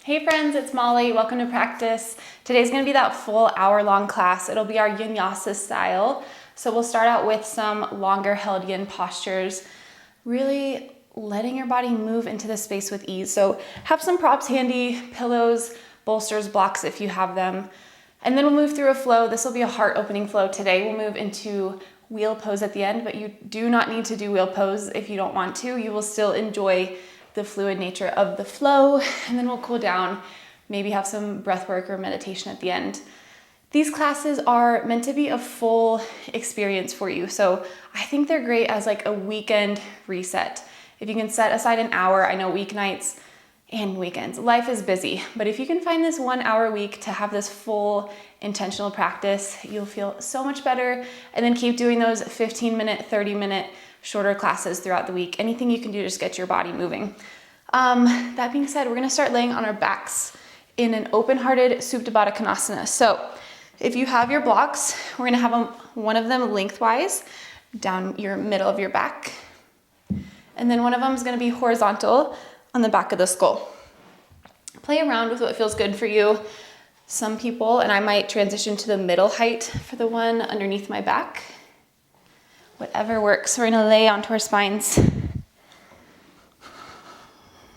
Hey friends, it's Molly. Welcome to practice. Today's going to be that full hour-long class. It'll be our Yinyasa style. So we'll start out with some longer held yin postures, really letting your body move into the space with ease. So have some props handy, pillows, bolsters, blocks if you have them. And then we'll move through a flow. This will be a heart-opening flow today. We'll move into wheel pose at the end, but you do not need to do wheel pose if you don't want to. You will still enjoy the fluid nature of the flow, and then we'll cool down, maybe have some breath work or meditation at the end. These classes are meant to be a full experience for you, so I think they're great as like a weekend reset. If you can set aside an hour, I know weeknights and weekends, life is busy, but if you can find this 1 hour a week to have this full intentional practice, you'll feel so much better, and then keep doing those 15-minute, 30-minute shorter classes throughout the week. Anything you can do to just get your body moving. That being said, we're gonna start laying on our backs in an open-hearted Supta Baddha Konasana. So if you have your blocks, we're gonna have one of them lengthwise down your middle of your back. And then one of them is gonna be horizontal on the back of the skull. Play around with what feels good for you. Some people, and I might transition to the middle height for the one underneath my back. Whatever works. We're gonna lay onto our spines.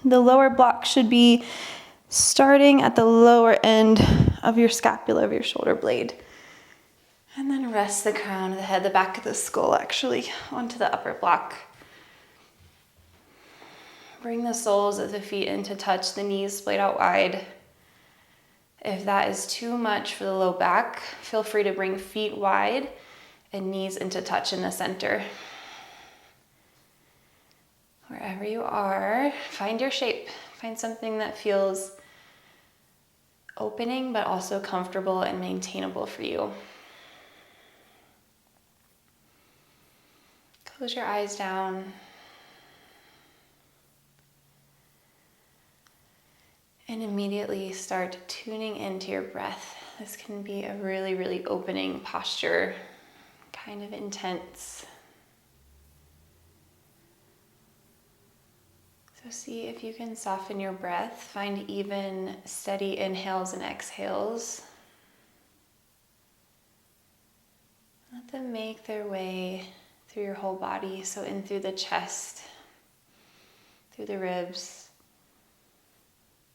The lower block should be starting at the lower end of your scapula of your shoulder blade. And then rest the crown of the head, the back of the skull actually, onto the upper block. Bring the soles of the feet in to touch, the knees splayed out wide. If that is too much for the low back, feel free to bring feet wide and knees into touch in the center. Wherever you are, find your shape. Find something that feels opening but also comfortable and maintainable for you. Close your eyes down. And immediately start tuning into your breath. This can be a really, really opening posture. Kind of intense. So see if you can soften your breath. Find even steady inhales and exhales. Let them make their way through your whole body. So in through the chest, through the ribs,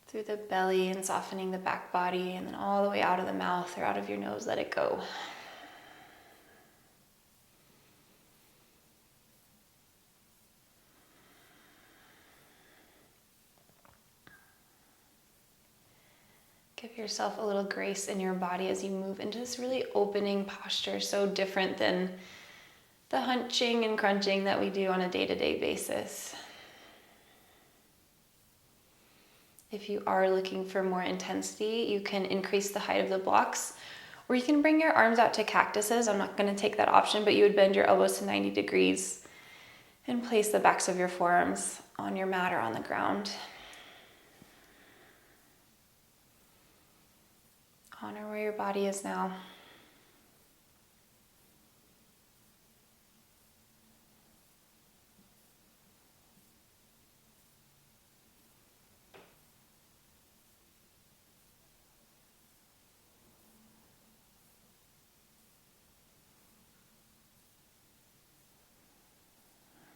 through the belly and softening the back body, and then all the way out of the mouth or out of your nose, let it go. Give yourself a little grace in your body as you move into this really opening posture, so different than the hunching and crunching that we do on a day-to-day basis. If you are looking for more intensity, you can increase the height of the blocks, or you can bring your arms out to cactuses. I'm not going to take that option, but you would bend your elbows to 90 degrees and place the backs of your forearms on your mat or on the ground. Honor where your body is now.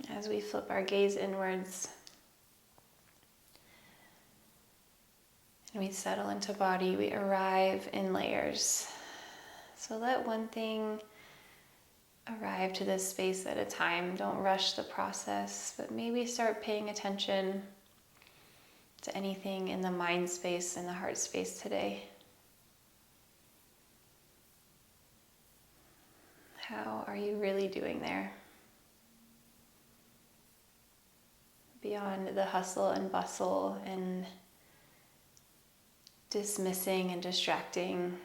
As we flip our gaze inwards and we settle into body, we arrive in layers. So let one thing arrive to this space at a time. Don't rush the process, but maybe start paying attention to anything in the mind space and the heart space today. How are you really doing there? Beyond the hustle and bustle and dismissing and distracting.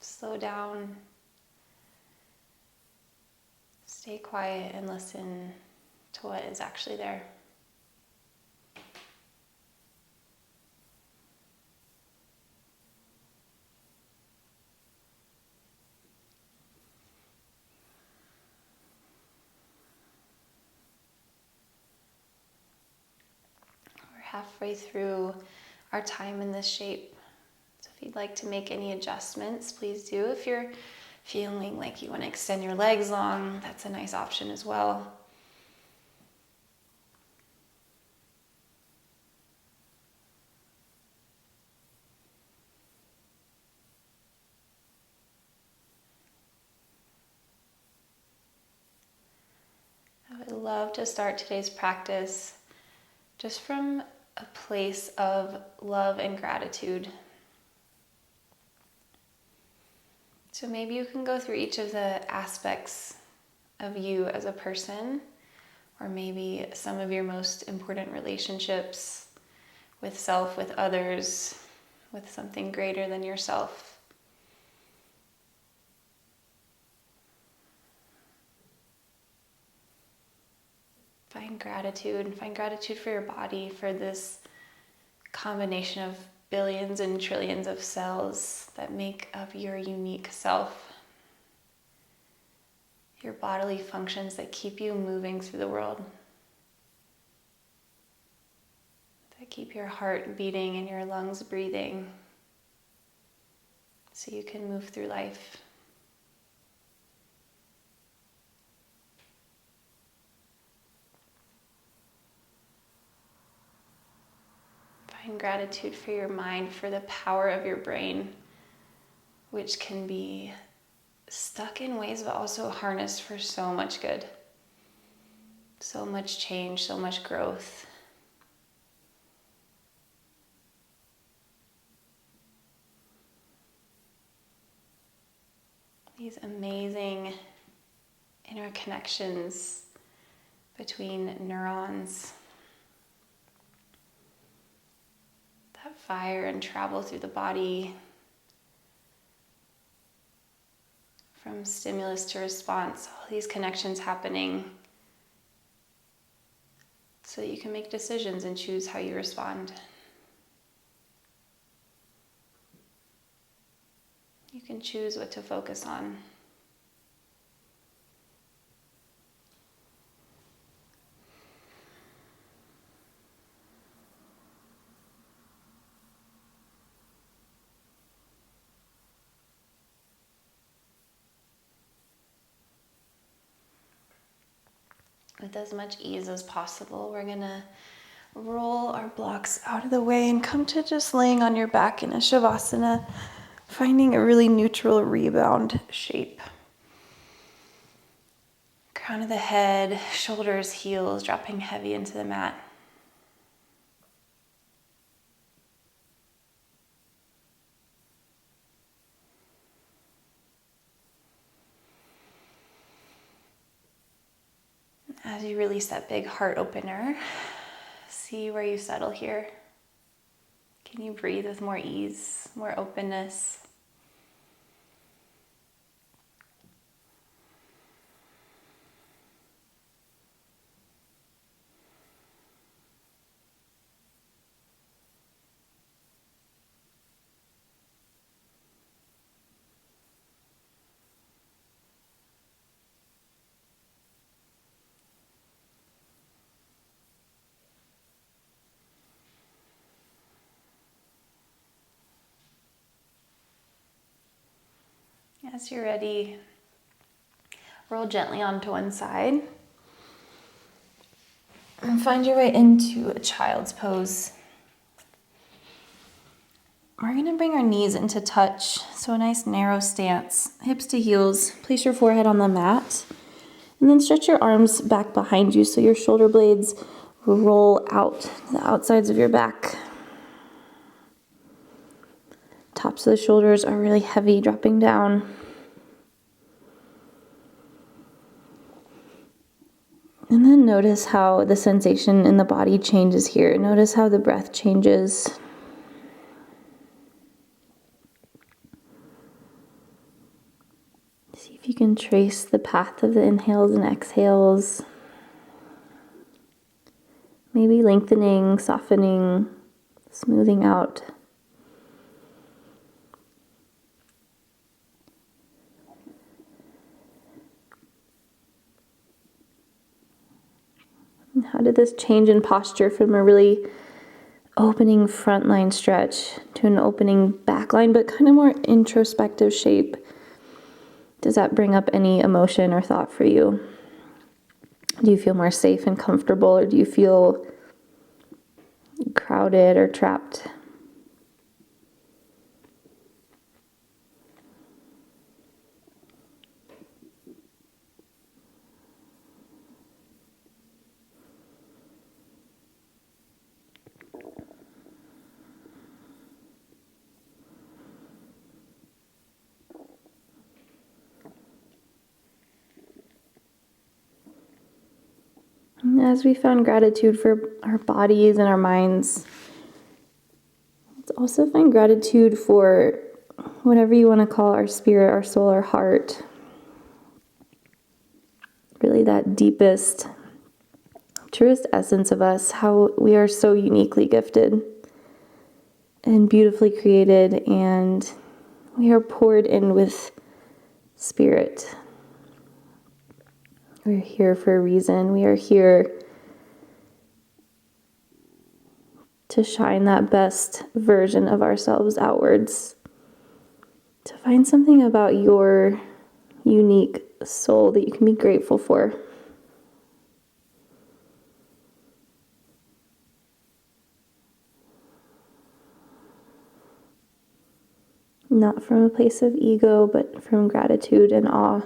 Slow down. Stay quiet and listen to what is actually there. halfway through our time in this shape. So if you'd like to make any adjustments, please do. If you're feeling like you want to extend your legs long, that's a nice option as well. I would love to start today's practice just from a place of love and gratitude. So maybe you can go through each of the aspects of you as a person, or maybe some of your most important relationships with self, with others, with something greater than yourself. Find gratitude for your body, for this combination of billions and trillions of cells that make up your unique self. Your bodily functions that keep you moving through the world. That keep your heart beating and your lungs breathing so you can move through life. Find gratitude for your mind, for the power of your brain, which can be stuck in ways but also harnessed for so much good. So much change, so much growth. These amazing interconnections between neurons that fire and travel through the body from stimulus to response, all these connections happening so that you can make decisions and choose how you respond. You can choose what to focus on. With as much ease as possible, we're gonna roll our blocks out of the way and come to just laying on your back in a Shavasana, finding a really neutral rebound shape. Crown of the head, shoulders, heels, dropping heavy into the mat. As you release that big heart opener, see where you settle here. Can you breathe with more ease, more openness? As you're ready, roll gently onto one side and find your way into a child's pose. We're going to bring our knees into touch, so a nice narrow stance, hips to heels. Place your forehead on the mat, and then stretch your arms back behind you so your shoulder blades roll out to the outsides of your back. Tops of the shoulders are really heavy, dropping down. And then notice how the sensation in the body changes here. Notice how the breath changes. See if you can trace the path of the inhales and exhales. Maybe lengthening, softening, smoothing out. And how did this change in posture from a really opening front line stretch to an opening back line, but kind of more introspective shape. Does that bring up any emotion or thought for you? Do you feel more safe and comfortable, or do you feel crowded or trapped? As we found gratitude for our bodies and our minds, let's also find gratitude for whatever you want to call our spirit, our soul, our heart. Really that deepest, truest essence of us, how we are so uniquely gifted and beautifully created, and we are poured in with spirit. We're here for a reason. We are here to shine that best version of ourselves outwards. To find something about your unique soul that you can be grateful for. Not from a place of ego, but from gratitude and awe.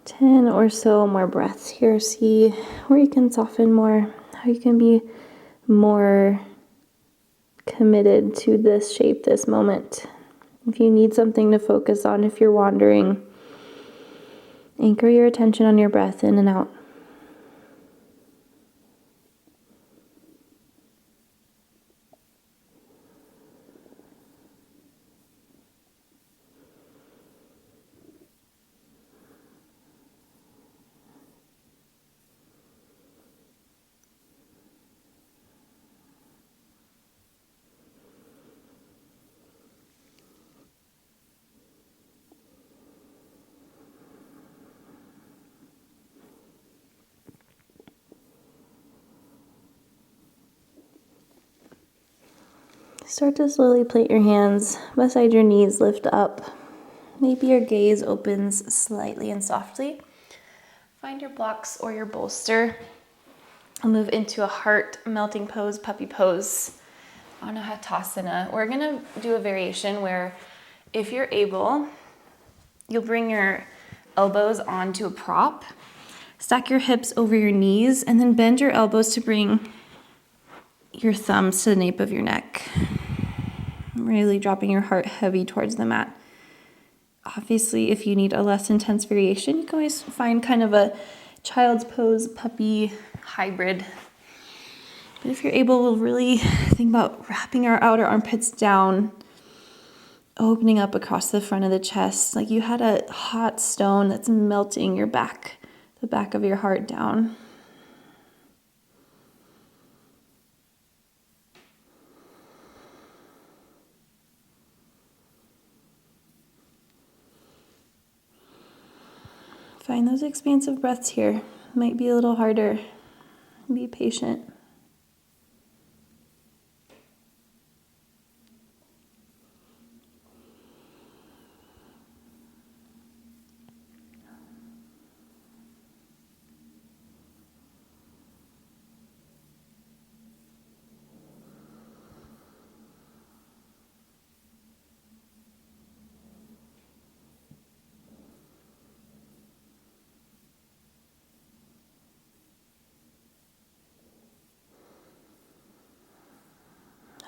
Ten or so more breaths here. See where you can soften more, how you can be more committed to this shape, this moment. If you need something to focus on, if you're wandering, anchor your attention on your breath in and out. Start to slowly plant your hands beside your knees, lift up. Maybe your gaze opens slightly and softly. Find your blocks or your bolster. I'll move into a heart melting pose, puppy pose on a Katasana. We're gonna do a variation where if you're able, you'll bring your elbows onto a prop, stack your hips over your knees, and then bend your elbows to bring your thumbs to the nape of your neck. Really dropping your heart heavy towards the mat. Obviously, if you need a less intense variation, you can always find kind of a child's pose, puppy hybrid. But if you're able, we'll really think about wrapping our outer armpits down, opening up across the front of the chest, like you had a hot stone that's melting your back, the back of your heart down. Find those expansive breaths here. Might be a little harder. Be patient.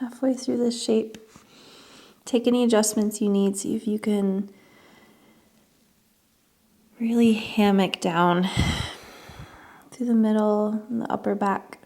Halfway through this shape, take any adjustments you need. See if you can really hammock down through the middle and the upper back.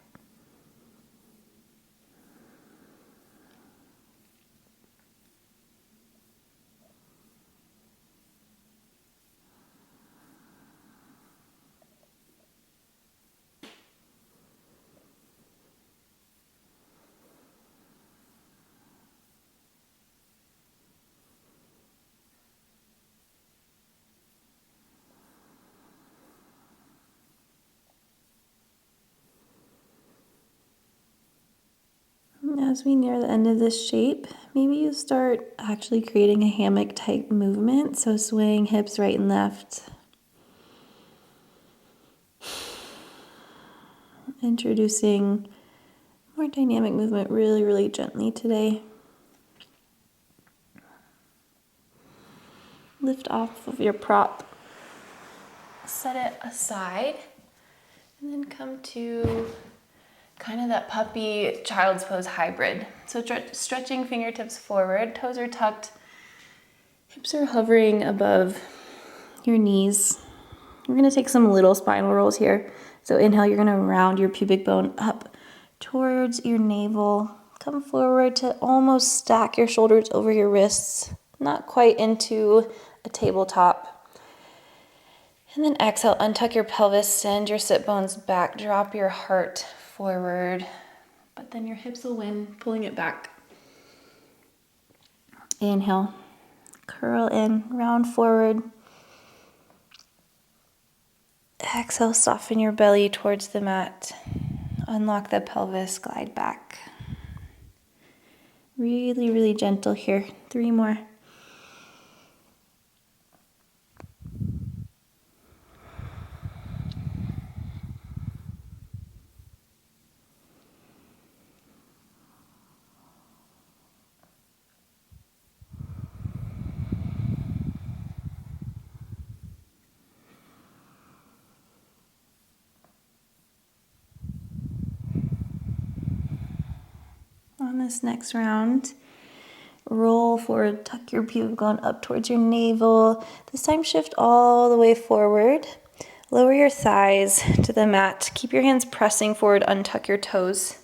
As we near the end of this shape, maybe you start actually creating a hammock type movement. So swaying hips right and left. Introducing more dynamic movement really, really gently today. Lift off of your prop. Set it aside. And then come to kind of that puppy child's pose hybrid. So stretching fingertips forward, toes are tucked, hips are hovering above your knees. We're gonna take some little spinal rolls here. So inhale, you're gonna round your pubic bone up towards your navel. Come forward to almost stack your shoulders over your wrists, not quite into a tabletop. And then exhale, untuck your pelvis, send your sit bones back, drop your heart forward, but then your hips will win, pulling it back. Inhale, curl in, round forward. Exhale, soften your belly towards the mat. Unlock the pelvis, glide back. Really, really gentle here. 3 more. On this next round, roll forward, tuck your pubic bone up towards your navel. This time shift all the way forward. Lower your thighs to the mat. Keep your hands pressing forward, untuck your toes.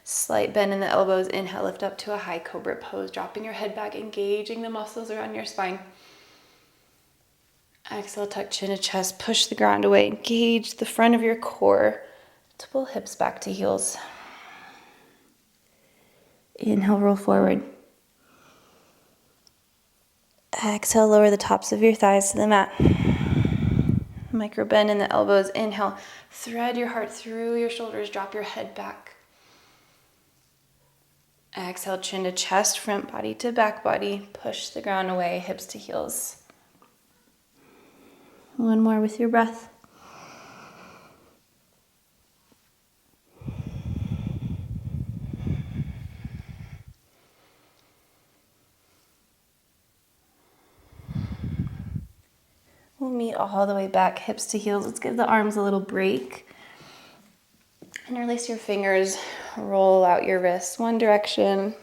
Slight bend in the elbows. Inhale, lift up to a high cobra pose, dropping your head back, engaging the muscles around your spine. Exhale, tuck chin to chest, push the ground away. Engage the front of your core to pull hips back to heels. Inhale, roll forward. Exhale, lower the tops of your thighs to the mat. Micro bend in the elbows. Inhale, thread your heart through your shoulders, drop your head back. Exhale, chin to chest, front body to back body. Push the ground away, hips to heels. 1 more with your breath. We'll meet all the way back, hips to heels. Let's give the arms a little break. Interlace your fingers, roll out your wrists one direction,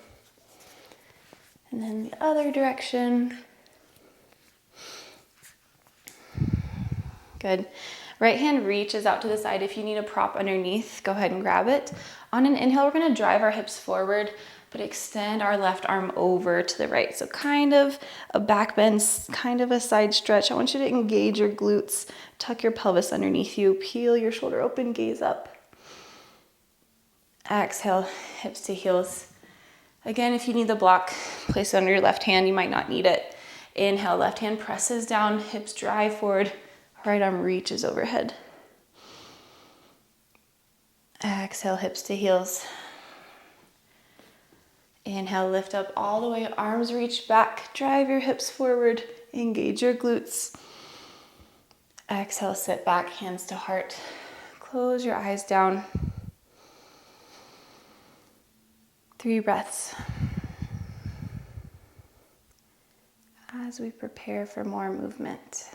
and then the other direction. Good. Right hand reaches out to the side. If you need a prop underneath, go ahead and grab it. On an inhale, we're gonna drive our hips forward, but extend our left arm over to the right. So kind of a back bend, kind of a side stretch. I want you to engage your glutes, tuck your pelvis underneath you, peel your shoulder open, gaze up. Exhale, hips to heels. Again, if you need the block, place it under your left hand. You might not need it. Inhale, left hand presses down, hips drive forward, right arm reaches overhead. Exhale, hips to heels. Inhale, lift up all the way, arms reach back, drive your hips forward, engage your glutes. Exhale, sit back, hands to heart. Close your eyes down. 3 breaths. As we prepare for more movement.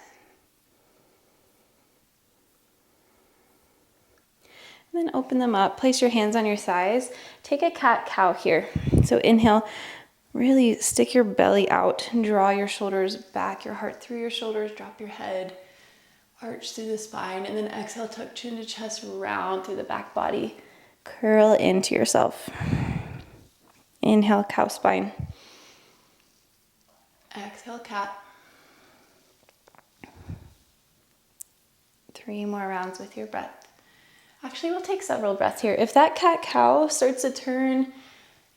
And then open them up, place your hands on your thighs. Take a cat-cow here. So inhale, really stick your belly out, draw your shoulders back, your heart through your shoulders, drop your head, arch through the spine, and then exhale, tuck chin to chest, round through the back body. Curl into yourself. Inhale, cow spine. Exhale, cat. 3 more rounds with your breath. Actually, we'll take several breaths here. If that cat-cow starts to turn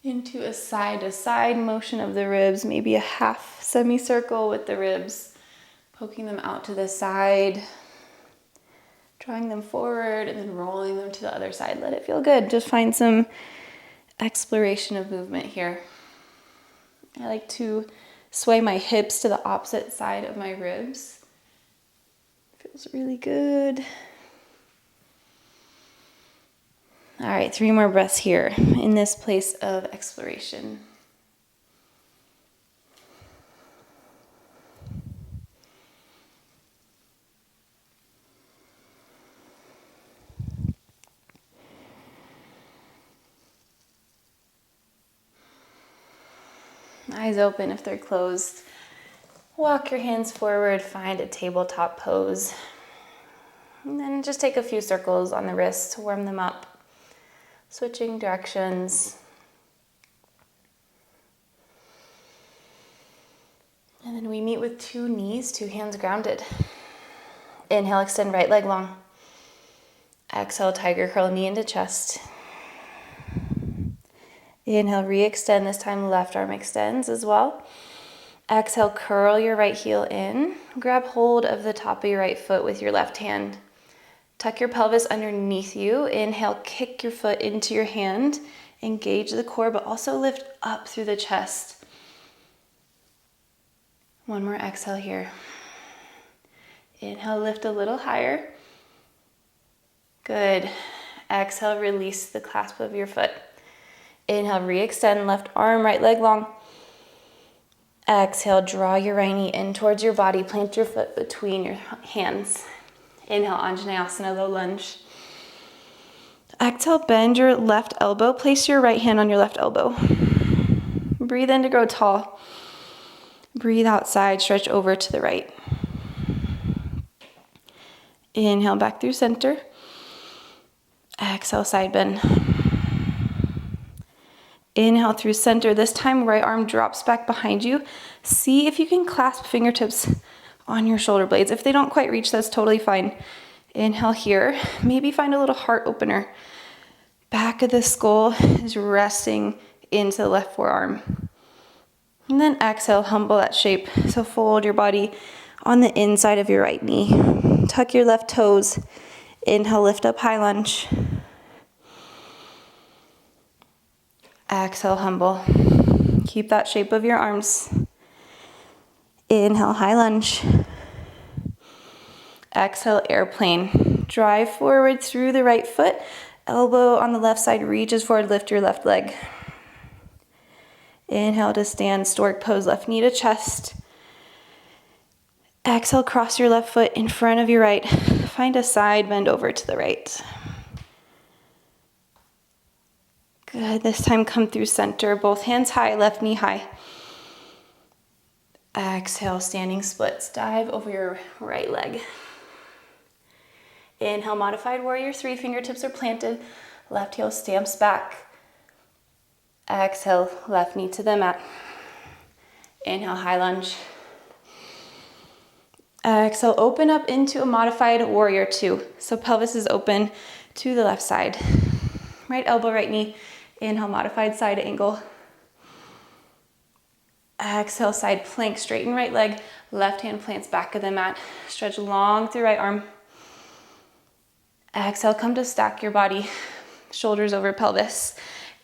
into a side-to-side motion of the ribs, maybe a half semicircle with the ribs, poking them out to the side, drawing them forward, and then rolling them to the other side. Let it feel good. Just find some exploration of movement here. I like to sway my hips to the opposite side of my ribs. Feels really good. All right, 3 more breaths here in this place of exploration. Eyes open if they're closed. Walk your hands forward, find a tabletop pose. And then just take a few circles on the wrists to warm them up. Switching directions. And then we meet with 2 knees, 2 hands grounded. Inhale, extend right leg long. Exhale, tiger curl, knee into chest. Inhale, re-extend. This time left arm extends as well. Exhale, curl your right heel in. Grab hold of the top of your right foot with your left hand. Tuck your pelvis underneath you. Inhale, kick your foot into your hand. Engage the core, but also lift up through the chest. One more exhale here. Inhale, lift a little higher. Good. Exhale, release the clasp of your foot. Inhale, re-extend, left arm, right leg long. Exhale, draw your right knee in towards your body. Plant your foot between your hands. Inhale, Anjaneyasana, low lunge. Exhale, bend your left elbow. Place your right hand on your left elbow. Breathe in to grow tall. Breathe outside, stretch over to the right. Inhale, back through center. Exhale, side bend. Inhale through center. This time, right arm drops back behind you. See if you can clasp fingertips on your shoulder blades. If they don't quite reach, that's totally fine. Inhale here. Maybe find a little heart opener. Back of the skull is resting into the left forearm. And then exhale, humble that shape. So fold your body on the inside of your right knee. Tuck your left toes. Inhale, lift up, high lunge. Exhale, humble. Keep that shape of your arms. Inhale, high lunge. Exhale, airplane. Drive forward through the right foot. Elbow on the left side reaches forward, lift your left leg. Inhale to stand, stork pose, left knee to chest. Exhale, cross your left foot in front of your right. Find a side bend over to the right. Good, this time come through center, both hands high, left knee high. Exhale, standing splits, dive over your right leg. Inhale, modified warrior 3, fingertips are planted, left heel stamps back. Exhale, left knee to the mat. Inhale, high lunge. Exhale, open up into a modified warrior 2. So pelvis is open to the left side. Right elbow, right knee. Inhale, modified side angle. Exhale, side plank, straighten right leg. Left hand plants back of the mat. Stretch long through right arm. Exhale, come to stack your body. Shoulders over pelvis.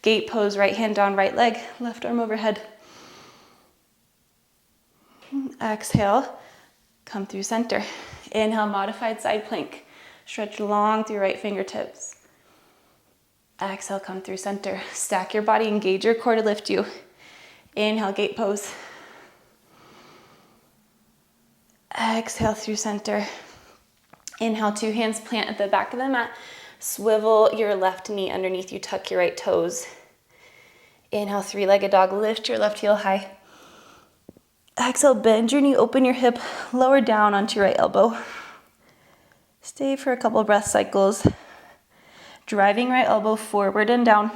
Gate pose, right hand down, right leg. Left arm overhead. Exhale, come through center. Inhale, modified side plank. Stretch long through right fingertips. Exhale, come through center. Stack your body, engage your core to lift you. Inhale, gate pose. Exhale through center. Inhale, 2 hands plant at the back of the mat. Swivel your left knee underneath you, tuck your right toes. Inhale, 3-legged dog, lift your left heel high. Exhale, bend your knee, open your hip, lower down onto your right elbow. Stay for a couple breath cycles. Driving right elbow forward and down.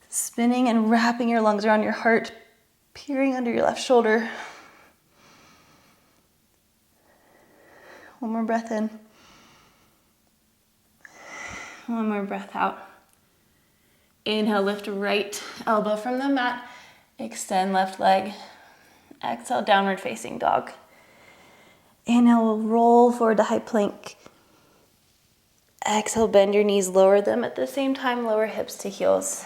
Spinning and wrapping your lungs around your heart, peering under your left shoulder. One more breath in. One more breath out. Inhale, lift right elbow from the mat. Extend left leg. Exhale, downward facing dog. Inhale, we'll roll forward to high plank. Exhale, bend your knees, lower them at the same time, lower hips to heels.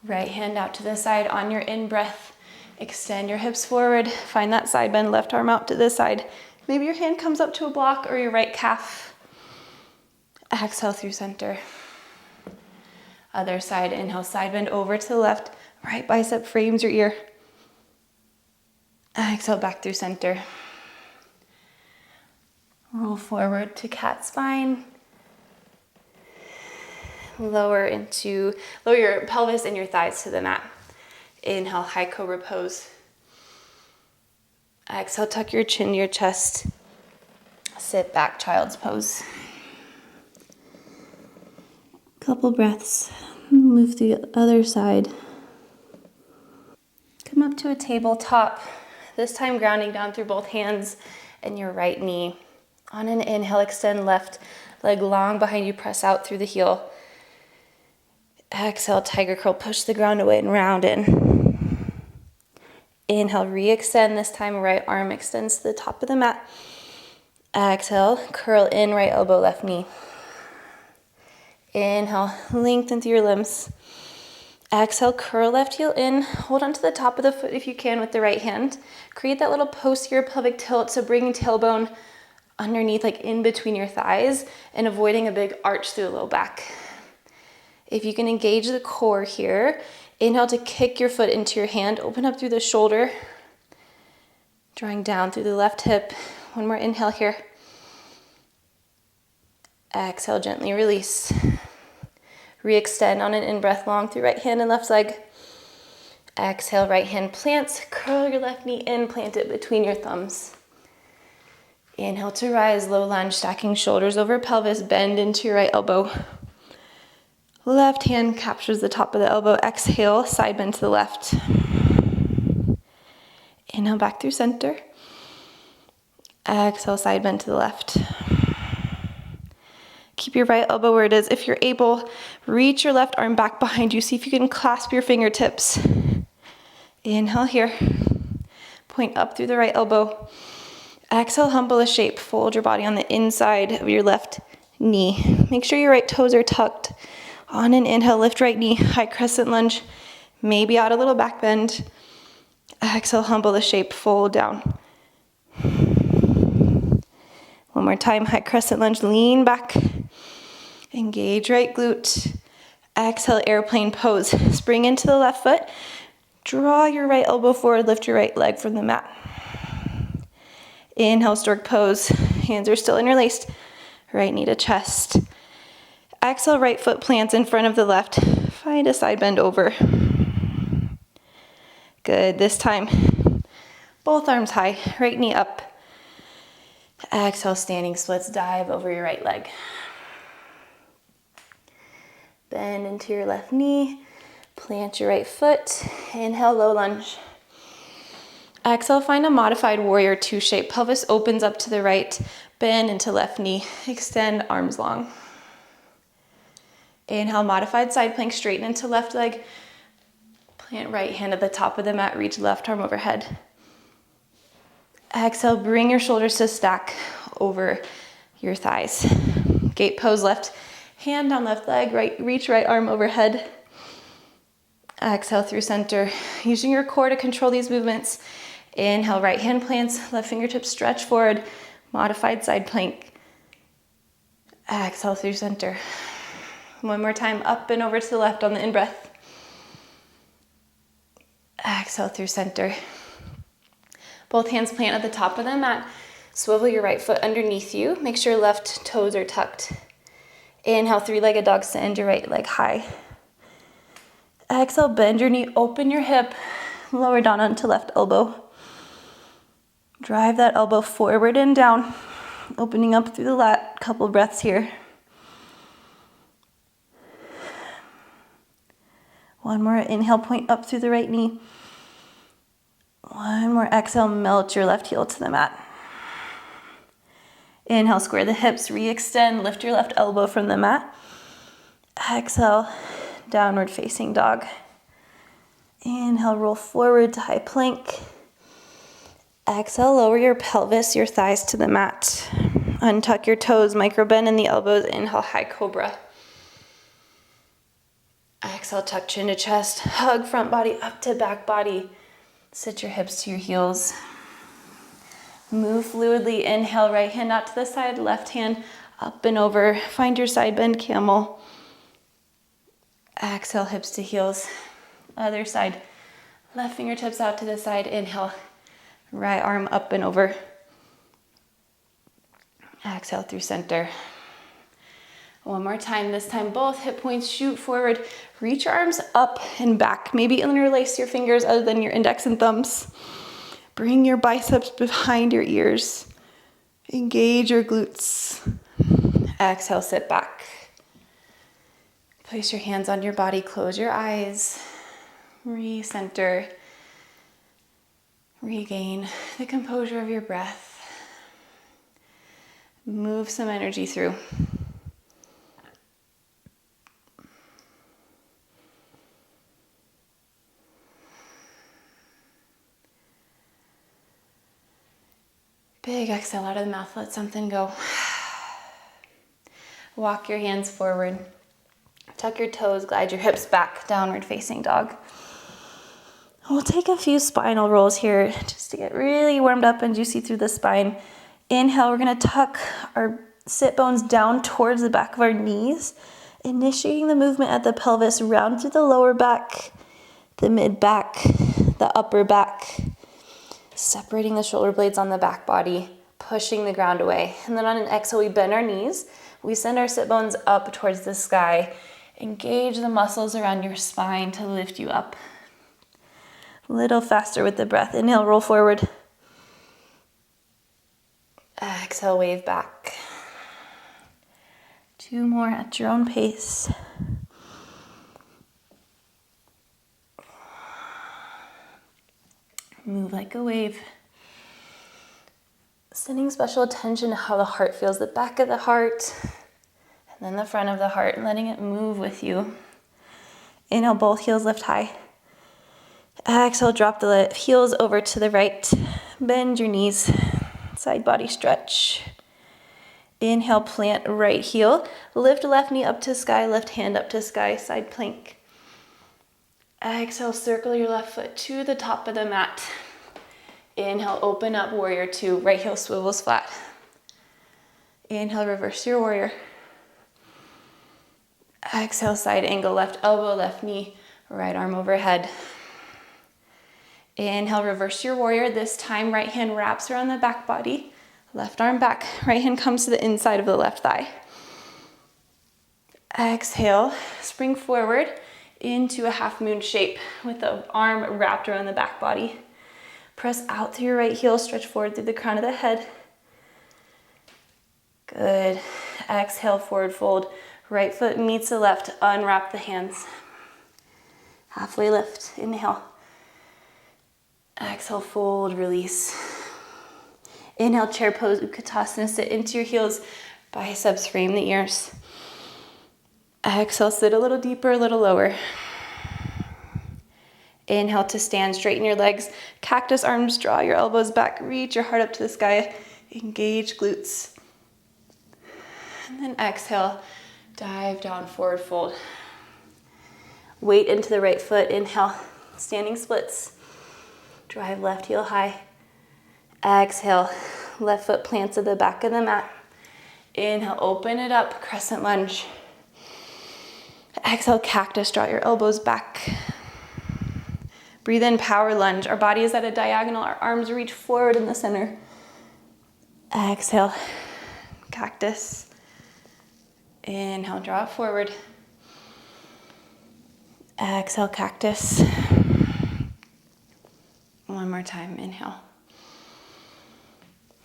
Right hand out to the side. On your in-breath, extend your hips forward. Find that side bend, left arm out to the side. Maybe your hand comes up to a block or your right calf. Exhale through center. Other side, inhale, side bend over to the left. Right bicep frames your ear. Exhale back through center. Roll forward to cat spine. Lower your pelvis and your thighs to the mat. Inhale, high cobra pose. Exhale, tuck your chin to your chest. Sit back, child's pose. Couple breaths. Move to the other side. Come up to a tabletop. This time grounding down through both hands and your right knee. On an inhale, extend left leg long behind you, press out through the heel. Exhale, tiger curl, push the ground away and round in. Inhale, re-extend. This time, right arm extends to the top of the mat. Exhale, curl in, right elbow, left knee. Inhale, lengthen through your limbs. Exhale, curl left heel in. Hold on to the top of the foot if you can with the right hand. Create that little posterior pelvic tilt, so bringing tailbone underneath, like in between your thighs, and avoiding a big arch through the low back. If you can engage the core here, inhale to kick your foot into your hand, open up through the shoulder, drawing down through the left hip. One more inhale here. Exhale, gently release. Re-extend on an in-breath long through right hand and left leg. Exhale, right hand plants, curl your left knee in, plant it between your thumbs. Inhale to rise, low lunge, stacking shoulders over pelvis, bend into your right elbow. Left hand captures the top of the elbow. Exhale, side bend to the left. Inhale back through center. Exhale, side bend to the left. Keep your right elbow where it is. If you're able, reach your left arm back behind you. See if you can clasp your fingertips. Inhale here. Point up through the right elbow. Exhale, humble the shape. Fold your body on the inside of your left knee. Make sure your right toes are tucked. On an inhale, lift right knee, high crescent lunge. Maybe add a little back bend. Exhale, humble the shape, fold down. One more time, high crescent lunge, lean back. Engage right glute. Exhale, airplane pose. Spring into the left foot. Draw your right elbow forward, lift your right leg from the mat. Inhale, stork pose. Hands are still interlaced. Right knee to chest. Exhale, right foot plants in front of the left. Find a side bend over. Good. This time, both arms high, right knee up. Exhale, standing splits, dive over your right leg. Bend into your left knee. Plant your right foot. Inhale, low lunge. Exhale, find a modified warrior two shape. Pelvis opens up to the right. Bend into left knee. Extend arms long. Inhale, modified side plank, straighten into left leg. Plant right hand at the top of the mat, reach left arm overhead. Exhale, bring your shoulders to stack over your thighs. Gate pose, left hand on left leg, reach right arm overhead. Exhale through center, using your core to control these movements. Inhale, right hand plants, left fingertips stretch forward, modified side plank. Exhale through center. One more time, up and over to the left on the in-breath. Exhale through center. Both hands plant at the top of the mat. Swivel your right foot underneath you. Make sure left toes are tucked. Inhale, three-legged dog, send your right leg high. Exhale, bend your knee, open your hip, lower down onto left elbow. Drive that elbow forward and down, opening up through the lat. Couple breaths here. One more inhale, point up through the right knee. One more exhale, melt your left heel to the mat. Inhale, square the hips, re-extend, lift your left elbow from the mat. Exhale, downward facing dog. Inhale, roll forward to high plank. Exhale, lower your pelvis, your thighs to the mat. Untuck your toes, micro bend in the elbows. Inhale, high cobra. Exhale, tuck chin to chest. Hug front body up to back body. Sit your hips to your heels. Move fluidly. Inhale, right hand out to the side, left hand up and over. Find your side bend camel. Exhale, hips to heels. Other side. Left fingertips out to the side. Inhale, right arm up and over. Exhale through center. One more time. This time, both hip points shoot forward. Reach your arms up and back. Maybe interlace your fingers other than your index and thumbs. Bring your biceps behind your ears. Engage your glutes. Exhale, sit back. Place your hands on your body. Close your eyes. Recenter. Regain the composure of your breath. Move some energy through. Big exhale out of the mouth. Let something go. Walk your hands forward. Tuck your toes. Glide your hips back. Downward facing dog. We'll take a few spinal rolls here just to get really warmed up and juicy through the spine. Inhale, we're going to tuck our sit bones down towards the back of our knees, initiating the movement at the pelvis, round through the lower back, the mid back, the upper back, separating the shoulder blades on the back body, pushing the ground away. And then on an exhale, we bend our knees. We send our sit bones up towards the sky. Engage the muscles around your spine to lift you up. A little faster with the breath. Inhale, roll forward. Exhale, wave back. 2 more at your own pace. Move like a wave. Sending special attention to how the heart feels, the back of the heart, and then the front of the heart, and letting it move with you. Inhale, both heels lift high. Exhale, drop the heels over to the right. Bend your knees. Side body stretch. Inhale, plant right heel. Lift left knee up to sky, left hand up to sky, side plank. Exhale, circle your left foot to the top of the mat. Inhale, open up, warrior 2. Right heel swivels flat. Inhale, reverse your warrior. Exhale, side angle, left elbow, left knee, right arm overhead. Inhale, reverse your warrior. This time, right hand wraps around the back body. Left arm back. Right hand comes to the inside of the left thigh. Exhale, spring forward into a half moon shape with the arm wrapped around the back body. Press out through your right heel, stretch forward through the crown of the head. Good. Exhale, forward fold. Right foot meets the left. Unwrap the hands. Halfway lift. Inhale. Exhale, fold, release. Inhale, chair pose, Katasana. Sit into your heels. Biceps frame the ears. Exhale, sit a little deeper, a little lower. Inhale to stand, straighten your legs. Cactus arms, draw your elbows back. Reach your heart up to the sky. Engage glutes. And then exhale, dive down, forward fold. Weight into the right foot. Inhale, standing splits. Drive left heel high. Exhale, left foot plants at the back of the mat. Inhale, open it up, crescent lunge. Exhale, cactus, draw your elbows back. Breathe in, power lunge. Our body is at a diagonal, our arms reach forward in the center. Exhale, cactus. Inhale, draw it forward. Exhale, cactus. One more time, inhale.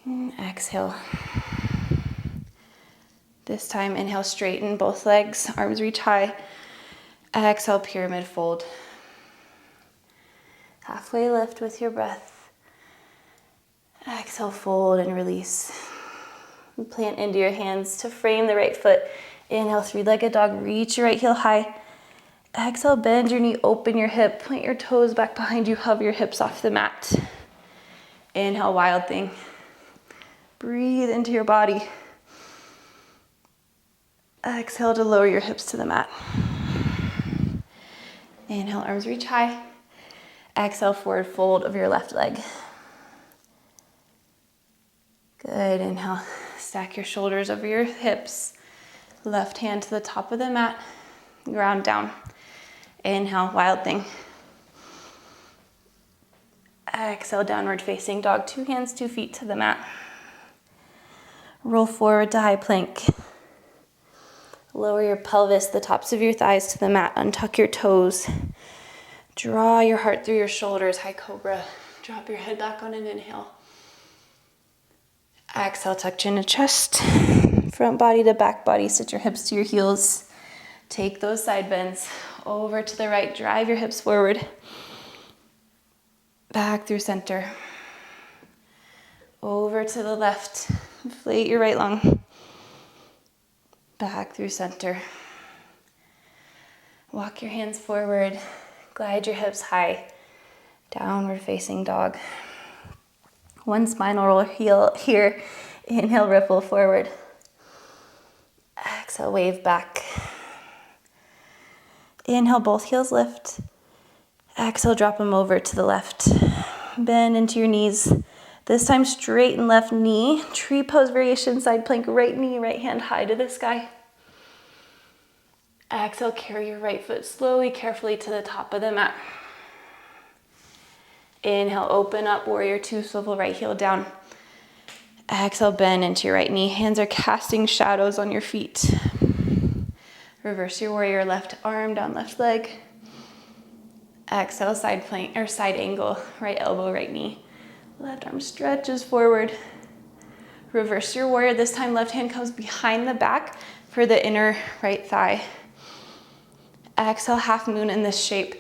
And exhale. This time, inhale, straighten both legs, arms reach high. Exhale, pyramid fold. Halfway lift with your breath. Exhale, fold and release. And plant into your hands to frame the right foot. Inhale, 3-legged dog, reach your right heel high. Exhale, bend your knee, open your hip, plant your toes back behind you, hover your hips off the mat. Inhale, wild thing. Breathe into your body. Exhale to lower your hips to the mat. Inhale, arms reach high. Exhale, forward fold of your left leg. Good. Inhale, stack your shoulders over your hips. Left hand to the top of the mat. Ground down. Inhale, wild thing. Exhale, downward facing dog. 2 hands, 2 feet to the mat. Roll forward to high plank. Lower your pelvis, the tops of your thighs to the mat. Untuck your toes. Draw your heart through your shoulders. High cobra. Drop your head back on an inhale. Exhale, tuck chin to chest. Front body to back body. Sit your hips to your heels. Take those side bends. Over to the right. Drive your hips forward. Back through center. Over to the left. Inflate your right lung. Back through center. Walk your hands forward. Glide your hips high. Downward facing dog. 1 spinal roll heel here. Inhale, ripple forward. Exhale, wave back. Inhale, both heels lift. Exhale, drop them over to the left. Bend into your knees. This time, straighten left knee. Tree pose variation, side plank, right knee, right hand high to the sky. Exhale, carry your right foot slowly, carefully to the top of the mat. Inhale, open up, warrior 2, swivel right heel down. Exhale, bend into your right knee. Hands are casting shadows on your feet. Reverse your warrior, left arm down left leg. Exhale, side plank or side angle, right elbow, right knee. Left arm stretches forward. Reverse your warrior. This time, left hand comes behind the back for the inner right thigh. Exhale, half moon in this shape.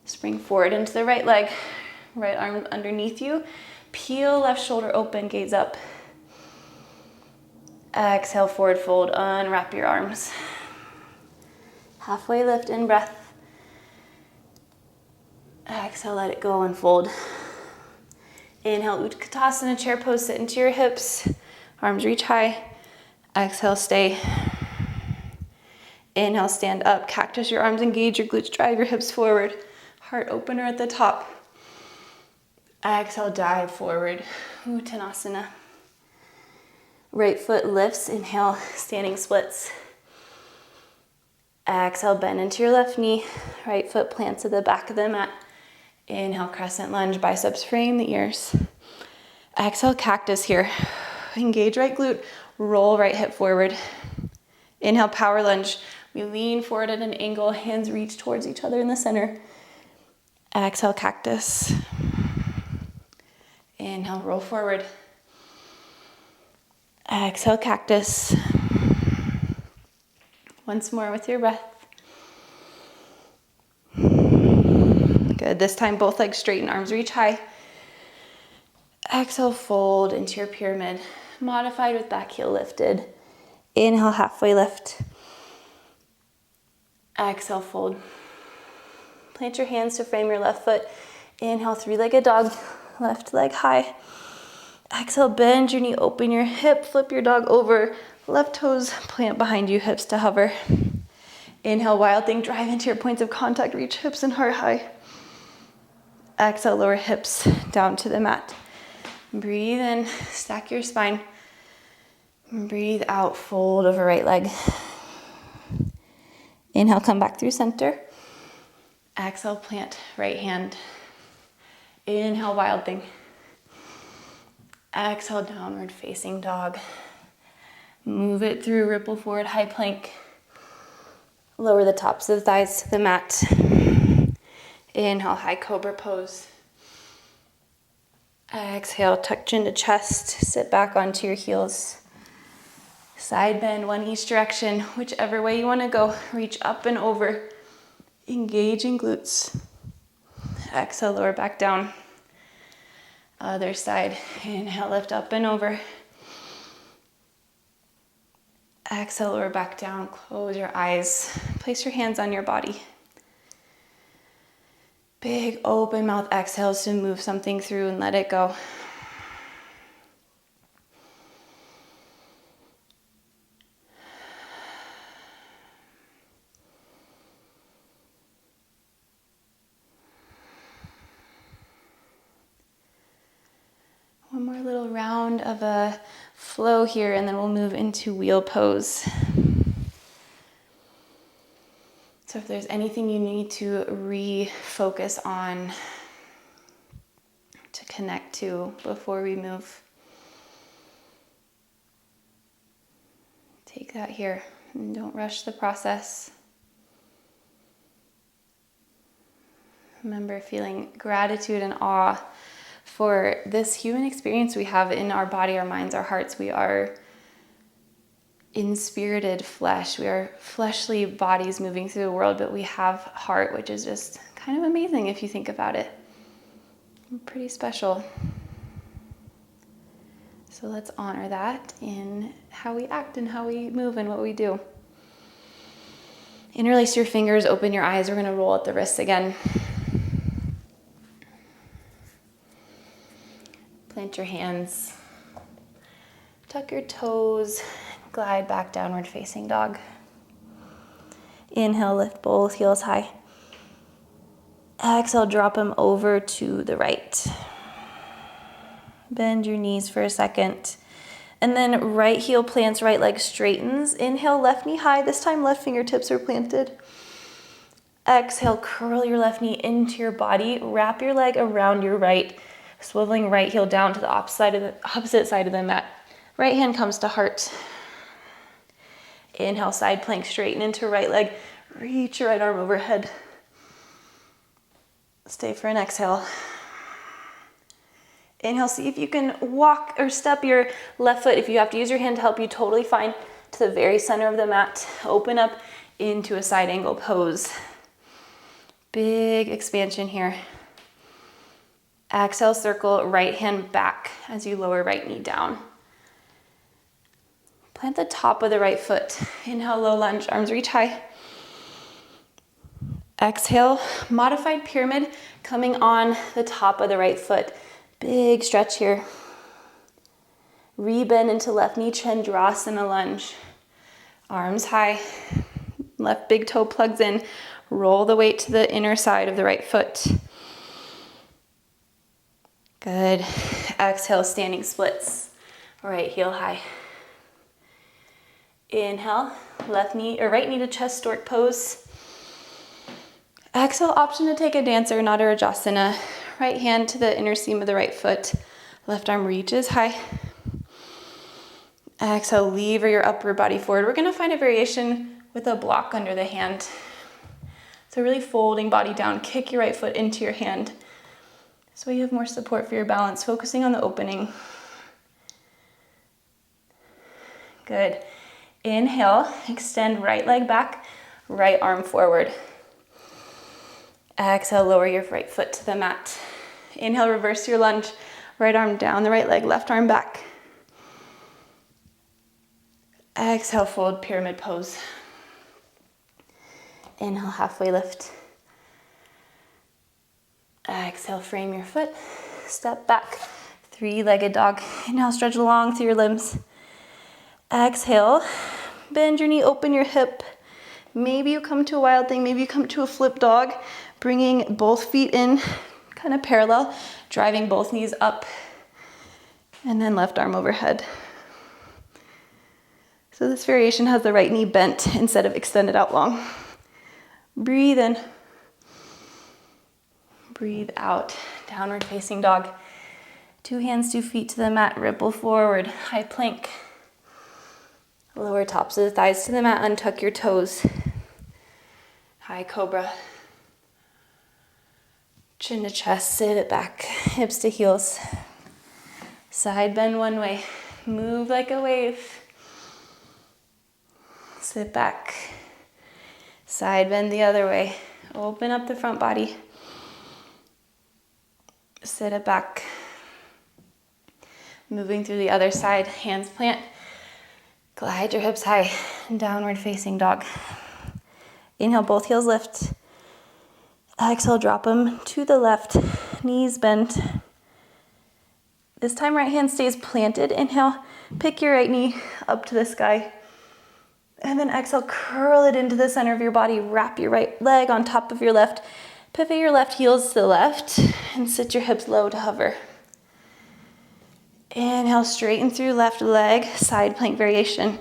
Spring forward into the right leg. Right arm underneath you. Peel left shoulder open, gaze up. Exhale, forward fold, unwrap your arms. Halfway lift, in breath. Exhale, let it go and fold. Inhale, Katasana, chair pose, sit into your hips. Arms reach high. Exhale, stay. Inhale, stand up. Cactus your arms, engage your glutes, drive your hips forward. Heart opener at the top. Exhale, dive forward. Uttanasana. Right foot lifts. Inhale, standing splits. Exhale, bend into your left knee. Right foot plants to the back of the mat. Inhale, crescent lunge, biceps frame the ears. Exhale, cactus here. Engage right glute, roll right hip forward. Inhale, power lunge. We lean forward at an angle, hands reach towards each other in the center. Exhale, cactus. Inhale, roll forward. Exhale, cactus. Once more with your breath. Good. This time, both legs straighten, arms reach high. Exhale, fold into your pyramid. Modified with back heel lifted. Inhale, halfway lift. Exhale, fold. Plant your hands to frame your left foot. Inhale, 3-legged dog. Left leg high. Exhale, bend your knee, open your hip, flip your dog over. Left toes plant behind you, hips to hover. Inhale, wild thing, drive into your points of contact, reach hips and heart high. Exhale, lower hips down to the mat. Breathe in, stack your spine. Breathe out, fold over right leg. Inhale, come back through center. Exhale, plant right hand. Inhale, wild thing. Exhale, downward facing dog. Move it through, ripple forward, high plank. Lower the tops of the thighs to the mat. Inhale, high cobra pose. Exhale, tuck chin to chest. Sit back onto your heels. Side bend, one each direction. Whichever way you want to go. Reach up and over. Engage in glutes. Exhale, lower back down. Other side. Inhale, lift up and over. Exhale, lower back down. Close your eyes. Place your hands on your body. Big open mouth exhales to move something through and let it go. more little round of a flow here, and then we'll move into wheel pose. So if there's anything you need to refocus on, to connect to before we move, take that here and don't rush the process. Remember feeling gratitude and awe for this human experience we have in our body, our minds, our hearts. We are inspirited flesh. We are fleshly bodies moving through the world, but we have heart, which is just kind of amazing if you think about it. Pretty special. So let's honor that in how we act and how we move and what we do. Interlace your fingers, open your eyes. We're going to roll at the wrists again. Plant your hands. Tuck your toes. Glide back, downward facing dog. Inhale, lift both heels high. Exhale, drop them over to the right. Bend your knees for a second. And then right heel plants, right leg straightens. Inhale, left knee high. This time left fingertips are planted. Exhale, curl your left knee into your body. Wrap your leg around your right, swiveling right heel down to the opposite side of the mat. Right hand comes to heart. Inhale, side plank, straighten into right leg. Reach your right arm overhead. Stay for an exhale. Inhale, see if you can walk or step your left foot. If you have to use your hand to help you, totally fine. To the very center of the mat. Open up into a side angle pose. Big expansion here. Exhale, circle right hand back as you lower right knee down. Plant the top of the right foot. Inhale, low lunge, arms reach high. Exhale, modified pyramid coming on the top of the right foot. Big stretch here. Rebend into left knee, Chandrasana lunge. Arms high. Left big toe plugs in. Roll the weight to the inner side of the right foot. Good. Exhale, standing splits. Right heel high. Inhale, left knee or right knee to chest stork pose. Exhale, option to take a dancer, not a Rajasana. Right hand to the inner seam of the right foot. Left arm reaches high. Exhale, lever your upper body forward. We're going to find a variation with a block under the hand. So really folding body down, kick your right foot into your hand. So you have more support for your balance, focusing on the opening. Good. Inhale, extend right leg back, right arm forward. Exhale, lower your right foot to the mat. Inhale, reverse your lunge. Right arm down the right leg, left arm back. Exhale, fold pyramid pose. Inhale, halfway lift. Exhale, frame your foot. Step back, three-legged dog. Inhale, stretch long through your limbs. Exhale, bend your knee, open your hip. Maybe you come to a wild thing, maybe you come to a flip dog, bringing both feet in, kind of parallel, driving both knees up, and then left arm overhead. So this variation has the right knee bent instead of extended out long. Breathe in. Breathe out. Downward facing dog. 2 hands, 2 feet to the mat. Ripple forward. High plank. Lower tops of the thighs to the mat. Untuck your toes. High cobra. Chin to chest. Sit it back. Hips to heels. Side bend one way. Move like a wave. Sit back. Side bend the other way. Open up the front body. Sit it back. Moving through the other side. Hands plant. Glide your hips high. Downward facing dog. Inhale, both heels lift. Exhale, drop them to the left. Knees bent. This time right hand stays planted. Inhale, pick your right knee up to the sky. And then exhale, curl it into the center of your body. Wrap your right leg on top of your left. Pivot your left heels to the left and sit your hips low to hover. Inhale, straighten through left leg, side plank variation.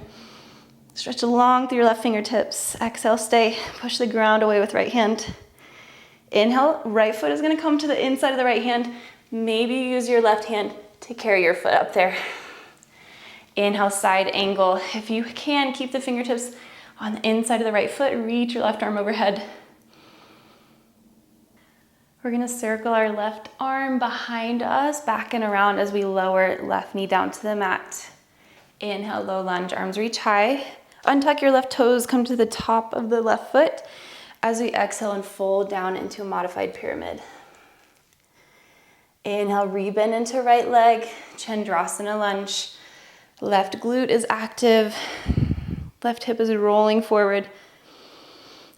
Stretch long through your left fingertips. Exhale, stay. Push the ground away with right hand. Inhale, right foot is gonna come to the inside of the right hand. Maybe use your left hand to carry your foot up there. Inhale, side angle. If you can, keep the fingertips on the inside of the right foot. Reach your left arm overhead. We're gonna circle our left arm behind us, back and around as we lower left knee down to the mat. Inhale, low lunge, arms reach high. Untuck your left toes, come to the top of the left foot as we exhale and fold down into a modified pyramid. Inhale, rebend into right leg, Chandrasana lunge. Left glute is active, left hip is rolling forward.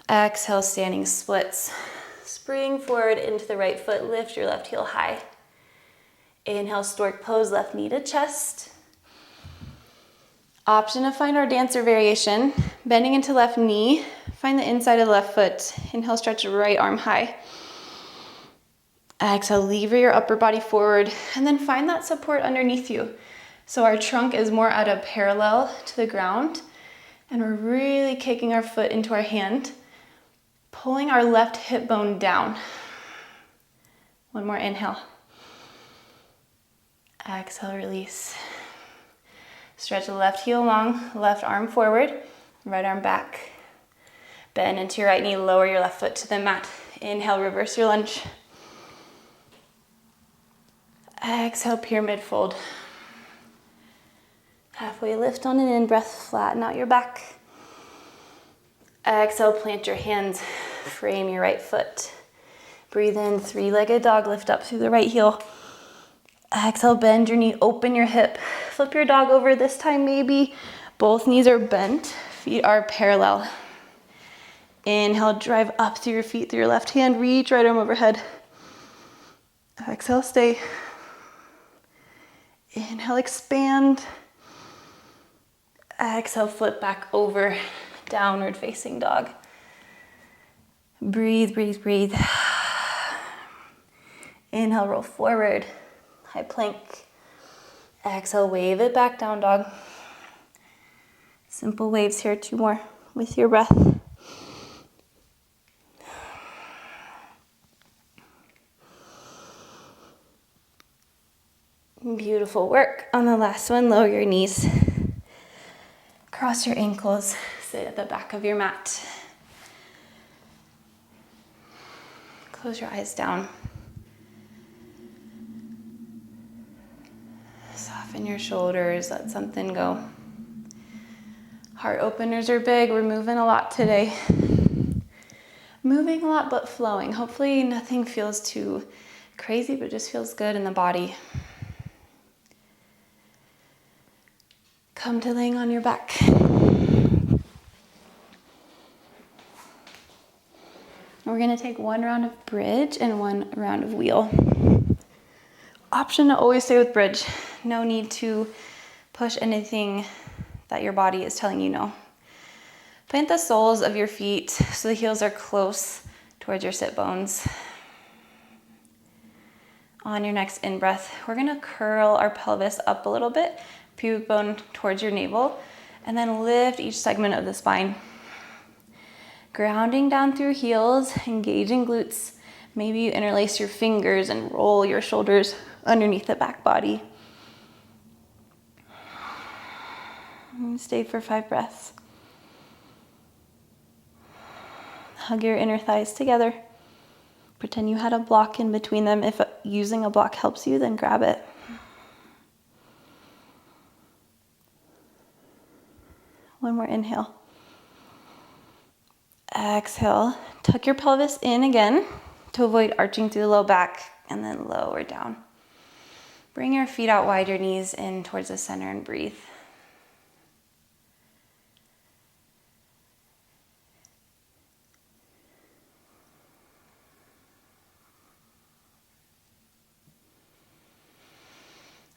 Exhale, standing splits. Spring forward into the right foot, lift your left heel high. Inhale, stork pose, left knee to chest. Option to find our dancer variation. Bending into left knee, find the inside of the left foot. Inhale, stretch right arm high. Exhale, lever your upper body forward, and then find that support underneath you. So our trunk is more at a parallel to the ground, and we're really kicking our foot into our hand, pulling our left hip bone down. One more inhale. Exhale, release. Stretch the left heel long, left arm forward, right arm back. Bend into your right knee, lower your left foot to the mat. Inhale, reverse your lunge. Exhale, pyramid fold. Halfway lift on an in-breath, flatten out your back. Exhale, plant your hands, frame your right foot. Breathe in, three-legged dog, lift up through the right heel. Exhale, bend your knee, open your hip. Flip your dog over. This time maybe both knees are bent, feet are parallel. Inhale, drive up through your feet, through your left hand, reach right arm overhead. Exhale, stay. Inhale, expand. Exhale, flip back over, downward facing dog. Breathe, breathe, breathe. Inhale, roll forward, high plank. Exhale, wave it back, down dog. Simple waves here, 2 more with your breath. Beautiful work. On the last one, lower your knees. Cross your ankles, sit at the back of your mat. Close your eyes down. Soften your shoulders, let something go. Heart openers are big, we're moving a lot today. Moving a lot but flowing. Hopefully nothing feels too crazy, but just feels good in the body. Come to laying on your back. We're gonna take 1 round of bridge and 1 round of wheel. Option to always stay with bridge. No need to push anything that your body is telling you no. Plant the soles of your feet so the heels are close towards your sit bones. On your next in-breath, we're gonna curl our pelvis up a little bit, pubic bone towards your navel, and then lift each segment of the spine. Grounding down through heels, engaging glutes. Maybe you interlace your fingers and roll your shoulders underneath the back body. And stay for 5 breaths. Hug your inner thighs together. Pretend you had a block in between them. If using a block helps you, then grab it. One more inhale. Exhale. Tuck your pelvis in again to avoid arching through the low back, and then lower down. Bring your feet out wide, your knees in towards the center, and breathe.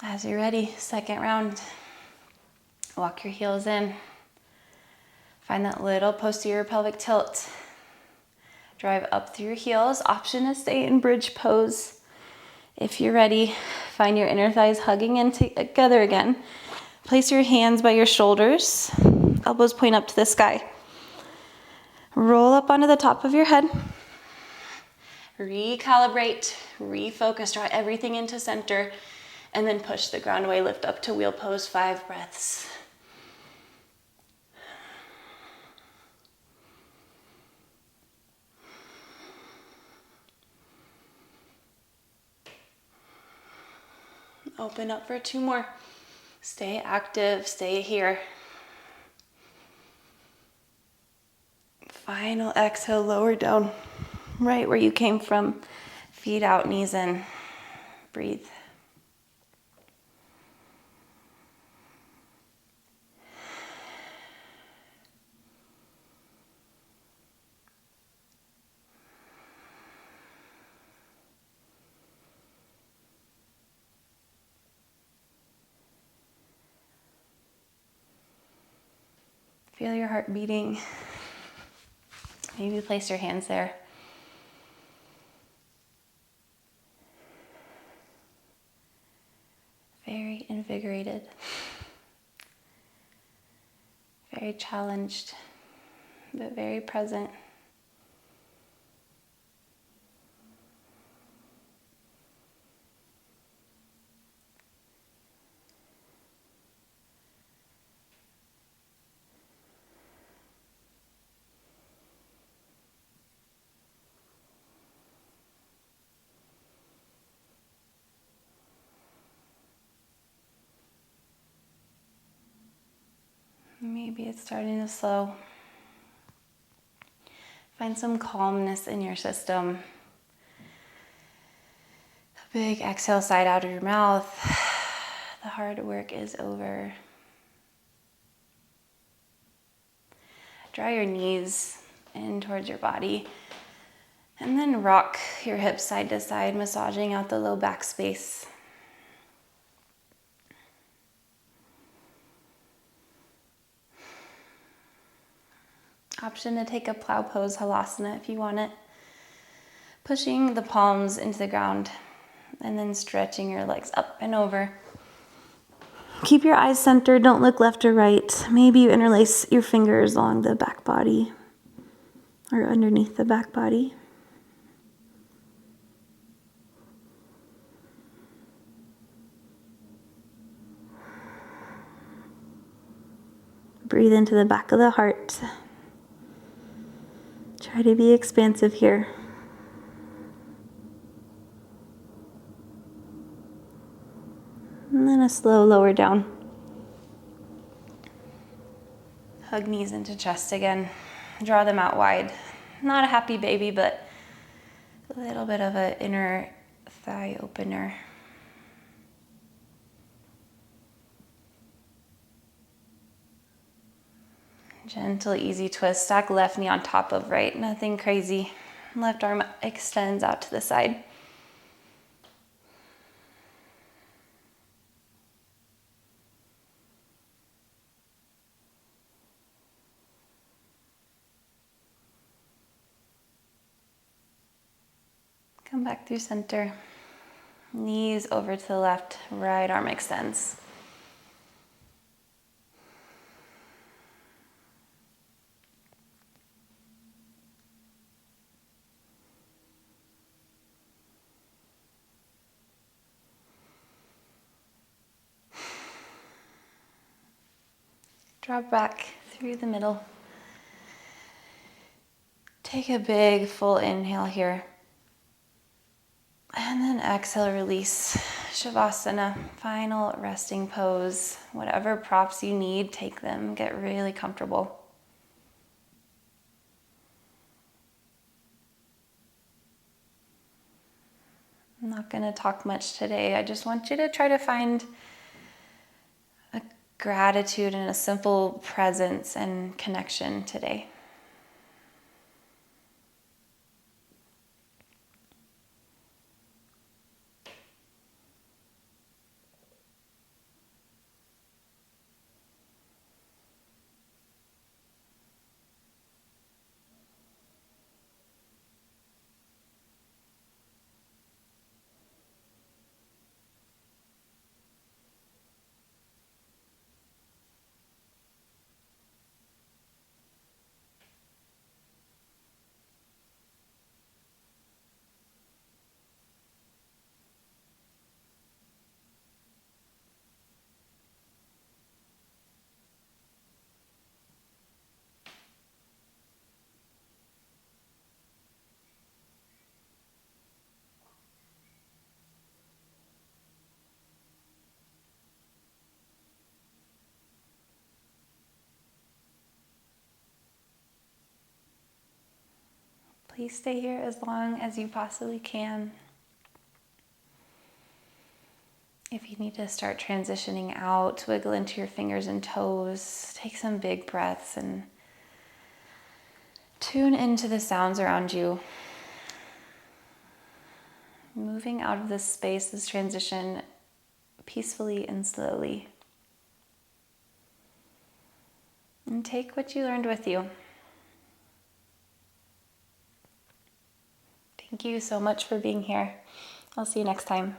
As you're ready, second round. Walk your heels in. Find that little posterior pelvic tilt. Drive up through your heels. Option to stay in bridge pose. If you're ready, find your inner thighs hugging in together again. Place your hands by your shoulders, elbows point up to the sky. Roll up onto the top of your head. Recalibrate, refocus, draw everything into center, and then push the ground away, lift up to wheel pose, 5 breaths. Open up for 2 more. Stay active, stay here. Final exhale, lower down, right where you came from. Feet out, knees in. Breathe. Feel your heart beating. Maybe place your hands there. Very invigorated. Very challenged, but very present. Maybe it's starting to slow. Find some calmness in your system. A big exhale, side out of your mouth. The hard work is over. Draw your knees in towards your body. And then rock your hips side to side, massaging out the low back space. Option to take a plow pose, halasana, if you want it. Pushing the palms into the ground and then stretching your legs up and over. Keep your eyes centered, don't look left or right. Maybe you interlace your fingers along the back body or underneath the back body. Breathe into the back of the heart. Try to be expansive here. And then a slow lower down. Hug knees into chest again. Draw them out wide. Not a happy baby, but a little bit of an inner thigh opener. Gentle, easy twist. Stack left knee on top of right. Nothing crazy. Left arm extends out to the side. Come back through center. Knees over to the left. Right arm extends. Drop back through the middle. Take a big full inhale here. And then exhale, release. Shavasana, final resting pose. Whatever props you need, take them. Get really comfortable. I'm not going to talk much today. I just want you to try to find a gratitude and a simple presence and connection today. Please stay here as long as you possibly can. If you need to start transitioning out, wiggle into your fingers and toes, take some big breaths and tune into the sounds around you. Moving out of this space, this transition, peacefully and slowly. And take what you learned with you. Thank you so much for being here. I'll see you next time.